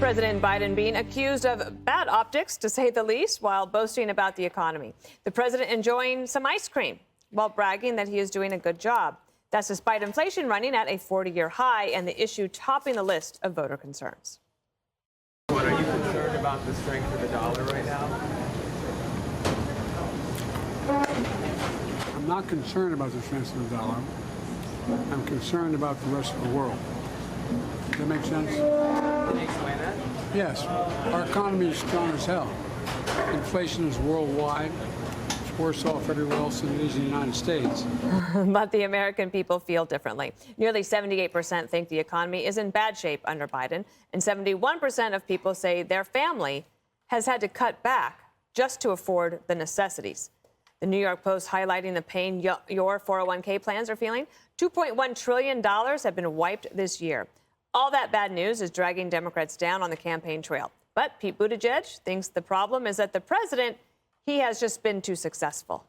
President Biden being accused of bad optics, to say the least, while boasting about the economy. The president enjoying some ice cream while bragging that he is doing a good job. That's despite inflation running at a 40-year high and the issue topping the list of voter concerns. What, are you concerned about the strength of the dollar right now? I'm not concerned about the strength of the dollar. I'm concerned about the rest of the world. Does that make sense? Can you explain that? Yes. Our economy is strong as hell. Inflation is worldwide. It's worse off everywhere else than it is in the United States. But the American people feel differently. Nearly 78% think the economy is in bad shape under Biden, and 71% of people say their family has had to cut back just to afford the necessities. The New York Post highlighting the pain your 401k plans are feeling. $2.1 trillion have been wiped this year. All that bad news is dragging Democrats down on the campaign trail. But Pete Buttigieg thinks the problem is that the president, he has just been too successful.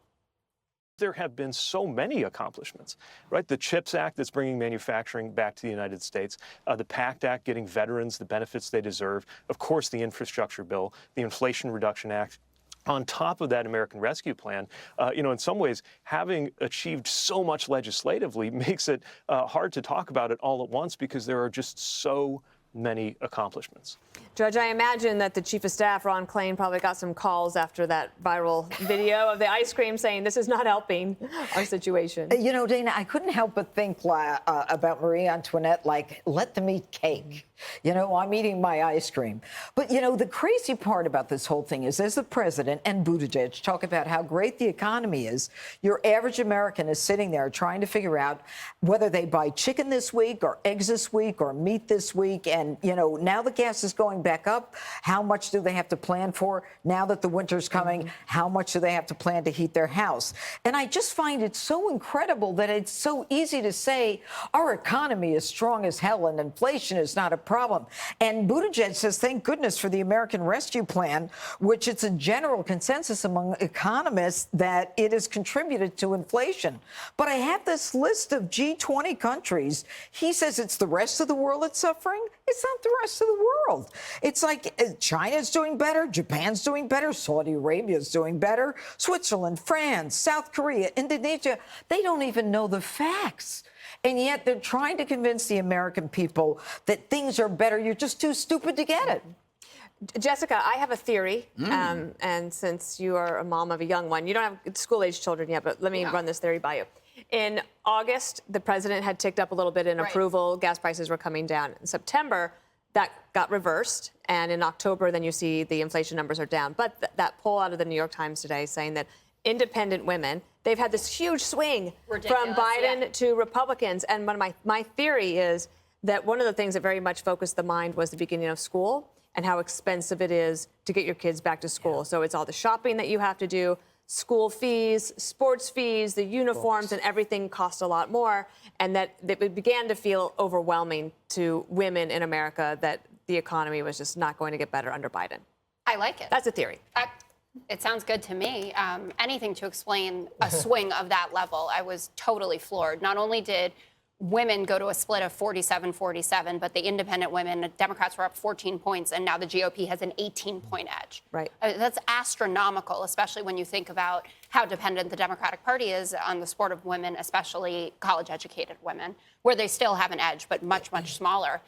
There have been so many accomplishments, right? The CHIPS Act that's bringing manufacturing back to the United States, the PACT Act getting veterans the benefits they deserve, of course, the infrastructure bill, the Inflation Reduction Act. On top of that American Rescue Plan, in some ways, having achieved so much legislatively makes it hard to talk about it all at once because there are just so many accomplishments. Judge, I imagine that the Chief of Staff, Ron Klain, probably got some calls after that viral video of the ice cream saying this is not helping our situation. You know, Dana, I couldn't help but think about Marie Antoinette, like, let them eat cake. You know, I'm eating my ice cream. But, the crazy part about this whole thing is, as the president and Buttigieg talk about how great the economy is, your average American is sitting there trying to figure out whether they buy chicken this week or eggs this week or meat this week. And, now the gas is going back up. How much do they have to plan for? Now that the winter's coming, how much do they have to plan to heat their house? And I just find it so incredible that it's so easy to say our economy is strong as hell and inflation is not a problem. And Buttigieg says, thank goodness for the American Rescue Plan, which it's a general consensus among economists that it has contributed to inflation. But I have this list of G20 countries. He says it's the rest of the world that's suffering. It's not the rest of the world. It's like China's doing better, Japan's doing better, Saudi Arabia's doing better, Switzerland, France, South Korea, Indonesia. They don't even know the facts. And yet they're trying to convince the American people that things are better. You're just too stupid to get it. Jessica, I have a theory, and since you are a mom of a young one, you don't have school-age children yet, but let me run this theory by you. In August, the president had ticked up a little bit in approval. Gas prices were coming down. In September, that got reversed, and in October, then you see the inflation numbers are down. But that poll out of the New York Times today saying that independent women, they've had this huge swing from Biden to Republicans. And one of my theory is that one of the things that very much focused the mind was the beginning of school and how expensive it is to get your kids back to school. So it's all the shopping that you have to do, school fees, sports fees, the uniforms, and everything cost a lot more. And that it began to feel overwhelming to women in America that the economy was just not going to get better under Biden. I like it. That's a theory. It sounds good to me. Anything to explain a swing of that level, I was totally floored. Not only did women go to a split of 47-47, but the independent women, Democrats were up 14 points, and now the GOP has an 18-point edge. Right. That's astronomical, especially when you think about how dependent the Democratic Party is on the support of women, especially college-educated women, where they still have an edge, but much, much smaller.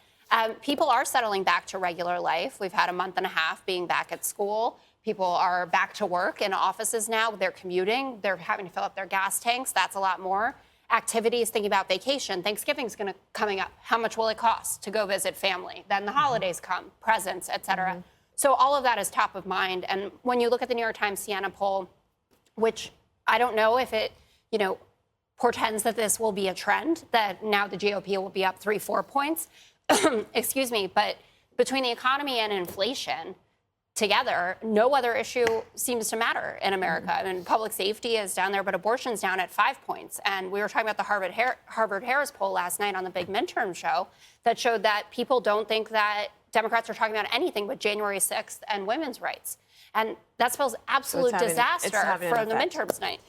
People are settling back to regular life. We've had a month and a half being back at school. People are back to work in offices now. They're commuting. They're having to fill up their gas tanks. That's a lot more. Activities, thinking about vacation. Thanksgiving's coming up. How much will it cost to go visit family? Then the holidays come, presents, et cetera. So all of that is top of mind. And when you look at the New York Times Siena poll, which I don't know if it, portends that this will be a trend, that now the GOP will be up 3-4 points. Excuse me. But between the economy and inflation, together, no other issue seems to matter in America. I mean, public safety is down there, but abortion's down at 5 points. And we were talking about the Harvard-Harris poll last night on the big midterm show that showed that people don't think that Democrats are talking about anything but January 6th and women's rights. And that spells absolute disaster for the midterms night.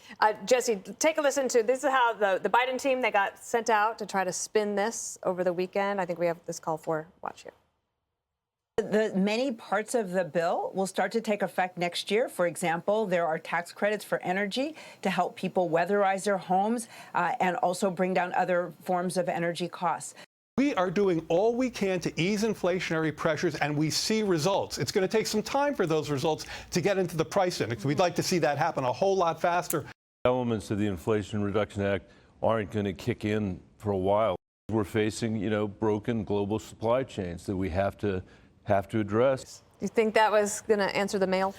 Jesse, take a listen to this is how the Biden team, they got sent out to try to spin this over the weekend. I think we have this call for watch here. The many parts of the bill will start to take effect next year. For example, there are tax credits for energy to help people weatherize their homes and also bring down other forms of energy costs. We are doing all we can to ease inflationary pressures, and we see results. It's going to take some time for those results to get into the price index. We'd like to see that happen a whole lot faster. Elements of the Inflation Reduction Act aren't going to kick in for a while. We're facing, broken global supply chains that we have to address. You think that was going to answer the mail?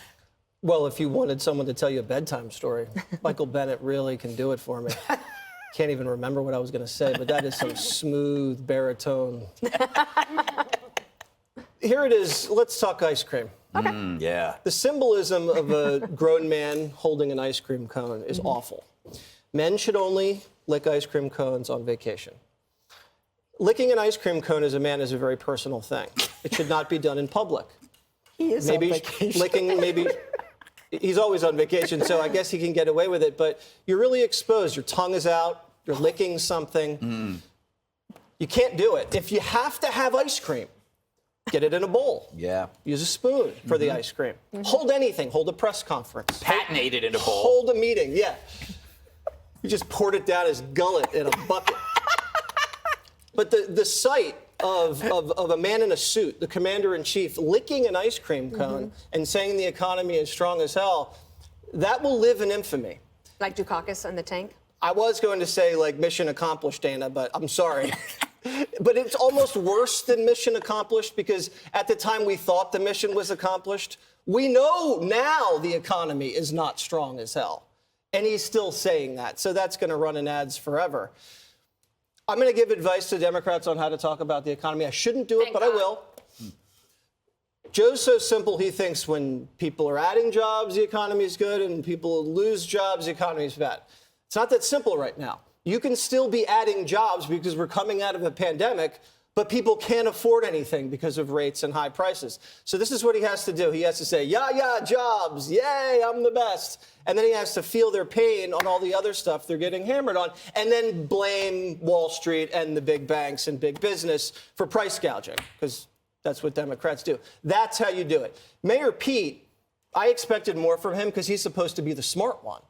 Well, if you wanted someone to tell you a bedtime story, Michael Bennett really can do it for me. Can't even remember what I was going to say, but that is some smooth baritone. Here it is. Let's talk ice cream. Okay. Yeah. The symbolism of a grown man holding an ice cream cone is awful. Men should only lick ice cream cones on vacation. Licking an ice cream cone as a man is a very personal thing. It should not be done in public. He is on vacation. Maybe he's always on vacation, so I guess he can get away with it, but you're really exposed. Your tongue is out, you're licking something. You can't do it. If you have to have ice cream, get it in a bowl. Yeah. Use a spoon for the ice cream. Hold anything. Hold a press conference. Patenate it in a bowl. Hold a meeting, yeah. You just poured it down his gullet in a bucket. But the sight of a man in a suit, the commander-in-chief, licking an ice cream cone and saying the economy is strong as hell, that will live in infamy. Like Dukakis in the tank? I was going to say, like, mission accomplished, Dana, but I'm sorry. But it's almost worse than mission accomplished, because at the time we thought the mission was accomplished, we know now the economy is not strong as hell. And he's still saying that. So that's going to run in ads forever. I'm going to give advice to Democrats on how to talk about the economy. I shouldn't do it, but I will. Joe's so simple, he thinks when people are adding jobs, the economy is good, and people lose jobs, the economy is bad. It's not that simple right now. You can still be adding jobs because we're coming out of a pandemic, but people can't afford anything because of rates and high prices. So this is what he has to do. He has to say, yeah, jobs, yay, I'm the best. And then he has to feel their pain on all the other stuff they're getting hammered on, and then blame Wall Street and the big banks and big business for price gouging, because that's what Democrats do. That's how you do it. Mayor Pete, I expected more from him because he's supposed to be the smart one.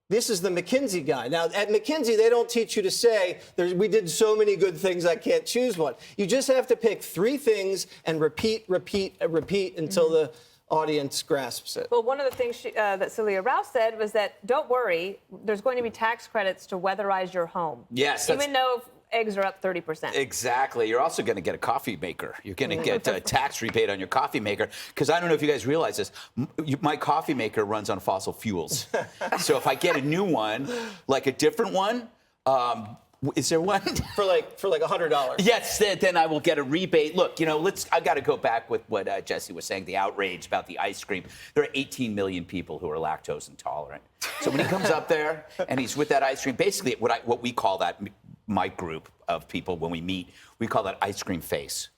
This is the McKinsey guy. Now, at McKinsey, they don't teach you to say, we did so many good things, I can't choose one. You just have to pick 3 things and repeat until the audience grasps it. Well, one of the things that Celia Rouse said was that, don't worry, there's going to be tax credits to weatherize your home. Yes. Even though eggs are up 30%. Exactly. You're also going to get a coffee maker. You're going to get a tax rebate on your coffee maker. Because I don't know if you guys realize this. My coffee maker runs on fossil fuels. So if I get a new one, like a different one, is there one? For like $100. Yes, then I will get a rebate. Look, I got to go back with what Jesse was saying, the outrage about the ice cream. There are 18 million people who are lactose intolerant. So when he comes up there and he's with that ice cream, basically what we call that, my group of people, when we meet, we call that ice cream face.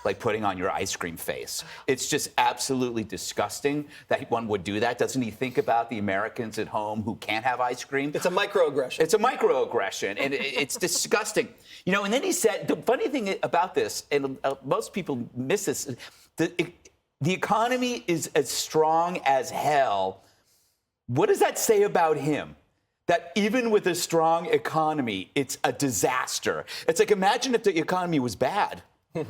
Like putting on your ice cream face. It's just absolutely disgusting that one would do that. Doesn't he think about the Americans at home who can't have ice cream? It's a microaggression. It's a microaggression, and it's disgusting. And then he said, the funny thing about this, and most people miss this, the economy is as strong as hell. What does that say about him? That even with a strong economy, it's a disaster. It's like, imagine if the economy was bad.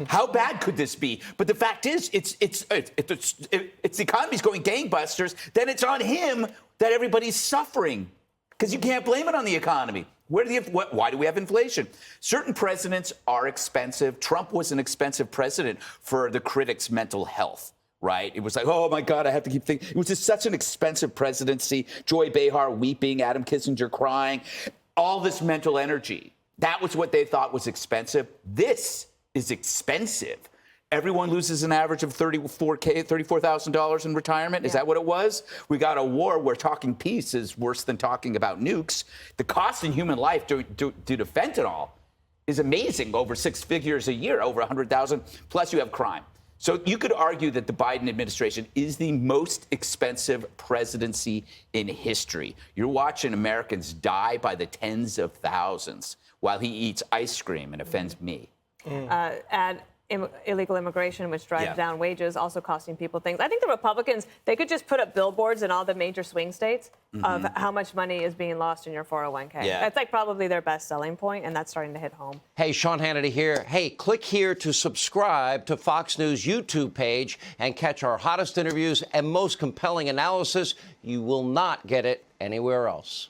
How bad could this be? But the fact is, it's the economy's going gangbusters. Then it's on him that everybody's suffering, because you can't blame it on the economy. Why do we have inflation? Certain presidents are expensive. Trump was an expensive president for the critics' mental health. Right? It was like, oh, my God, I have to keep thinking. It was just such an expensive presidency. Joy Behar weeping, Adam Kissinger crying, all this mental energy. That was what they thought was expensive. This is expensive. Everyone loses an average of $34,000 in retirement. Is that what it was? We got a war where talking peace is worse than talking about nukes. The cost in human life to defend it all is amazing. Over 6 figures a year, over 100,000. Plus you have crime. So you could argue that the Biden administration is the most expensive presidency in history. You're watching Americans die by the tens of thousands while he eats ice cream and offends me. illegal immigration, which drives Yeah. down wages, also costing people things. I think the Republicans, they could just put up billboards in all the major swing states of how much money is being lost in your 401k. Yeah. That's like probably their best selling point, and that's starting to hit home. Hey, Sean Hannity here. Hey, click here to subscribe to Fox News YouTube page and catch our hottest interviews and most compelling analysis. You will not get it anywhere else.